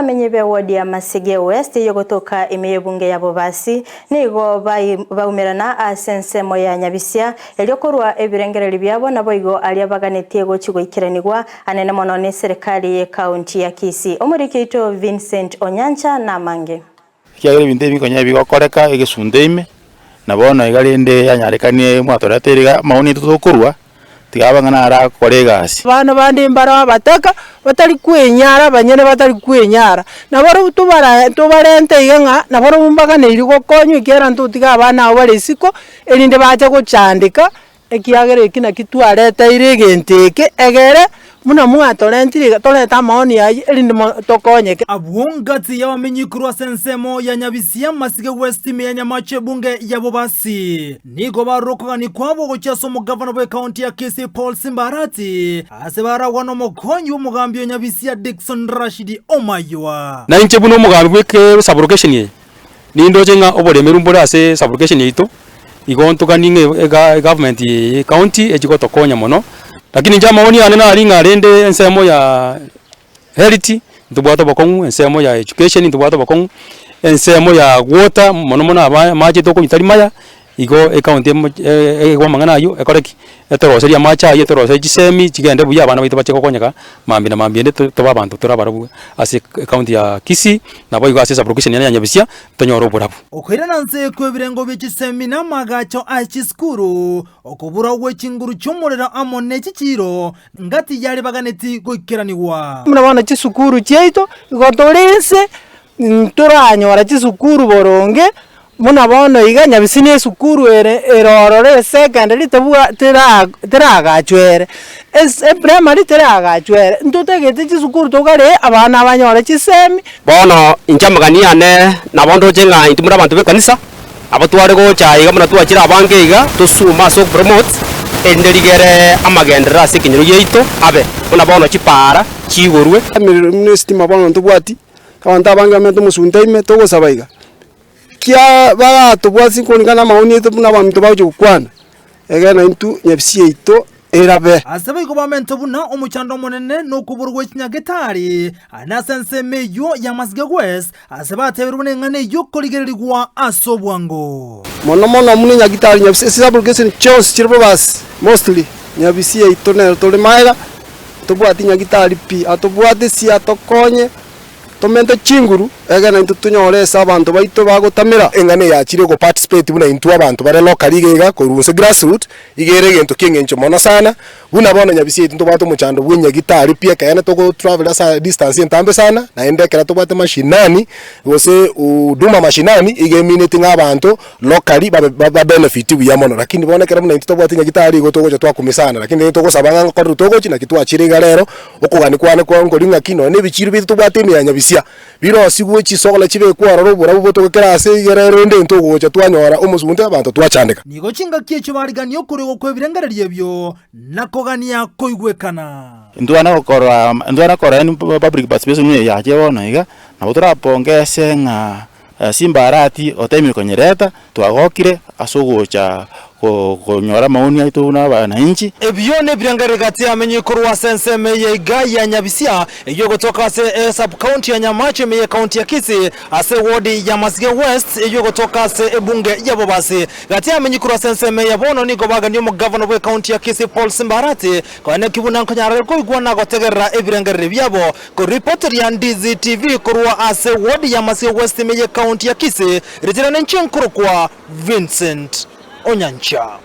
amenye be ward ya Masige West yogotoka imeye bunge ya Bobasi nigo baumerana asensemo ya Nyabisia eliokorwa ebirengereri byabo nabo igo aliabaganetiye gokigoikiranirwa anene mono ne serikali ye county ya Kisii. Omurikito Vincent Onyancha na Mange kiagere binde bikonya bigokoreka egesundeime nabona igalinde yanyarekanie mwatorateriga mauni tutokurwa tigabangana ara koregasi bana bande mbara bataka batari kwenyara banyene batari kwenyara nabaro tubarente igenga nabaro mumbaga neriko konyu ikera ntutiga abana abo resiko elinde baje gocandika ekiagere kina kitwareta iregenteke egere muna mwatorentire toreta maoni ya elinde tokonyeke abwongati y'abamenyikuru asensemo ya Nyabisia Masige West me Nyamache bunge ya Bobasi nigo barokogani kwabo gochaso mu governor we county ya Kisii Paul Simbarati asebara wano mokonyi umugambi ya Nyabisia Dickson Rashidi Omaywa na inche buno umugambi weke subrogation ye nindoje nga oboremeru mbora ase subrogation yito igontukaninge government county ejigotokonya mono lakini njama oni ane na alinga rende ensemo ya health ntubwato bakongu ensemo ya education ntubwato bakongu ensemo ya water mono amaje toko itari maya igo account egwa mangana ayo ekoreki etoro ya macha ayo etoro gisemi kigende buya abana bito bacheko konyaka mambi na mambi ende to babantu turabarabu ase account ya Kisii nabo igo ase sublocation ya Nyabisia tonyoro burabu okwirana nse ko birengo b'ikisemi na magacho achiskuru okubura w'ekinguru cyomorera amone kikiro ngati yali baganeti goikeraniwa murabona kisukuru cyeito gotolense turanyora kisukuru boronge muna bono iga Nyabisia sukuru erorore secondary tebua teragachwere primary teragachwere ntutegete kisukuru togare abana abanyora kisemi bono injamagania ne nabondo jenga intumura abantu bekanisa abatware go chaiga muna twakira abange iga tusuma so promote enderigere amagendera sikinyiro yeito abe muna bono chipara chigorwe ministry mabono ntubwati abantu abange amentu musuntaime togo sabaiga kia baga tubwasi konikana mauni eto buna bantu baje kukwana egana intu Nyabisia ito erabe asaba igobamento buna omuchando monene no kuburwa kinyagetari anasense meyo ya Masige West asaba teberune ngane yo koligererigwa asobwango mono muni nyagitari Nyabisia sublocation chose chirbo bas mostly Nyabisia ito ne tole maira tubwati nyagitari pi atubwati si atokonye tomente chinguru egana into tunyoresa abantu baito bagotamira engane yakire go participate buna into abantu bare local igega ko runse grassroots igere gento kingencho mono sana buna bona Nyabisia into bato muchando bwenya gitari pia kana to travel asa distance ntambe sana na endekera to bate mashinani gose uduma mashinani ige minute ngabantu locally ba benefit buya mono lakini bonekera buna into bwate nyagitari go togo twa kumisana lakini to go sabanga ko togo china kitwa chiriga rero okugani kwane kwa ngoringa kino ne bichiru bitu bwate ya Nyabisia biro sigwe chisogola chibe kwararo burabu boto kerase gerero ende ntogo cha twanyora umusunte abantu twachandika nigo chinga kiecho barigani okurego kwe birengereri byo nakogania koigwekana ndwana kora en public participation ya jewona iga na botora pongese nga Simbarati otemi konyereta twagokire asogocha konyora maoni aitu na bananchi ebyone birangare gati amenye kurwa sense meye gaya Nyabisia iyo kutoka se sub county ya Nyamache meye county ya Kisii ase ward ya Masige West iyo kutoka se ebunge ya Bobasi gati amenye kurwa sense meye bono niko baga ndiyo governor we county ya Kisii Paul Simbarati kwa ne kibuna nkonyara ko igwana gotegera ebirangare byabo ko reporter ya Ndizi TV kurwa ase ward ya Masige West meye county ya Kisii retirana nchenkuru kwa Vincent Onyancha.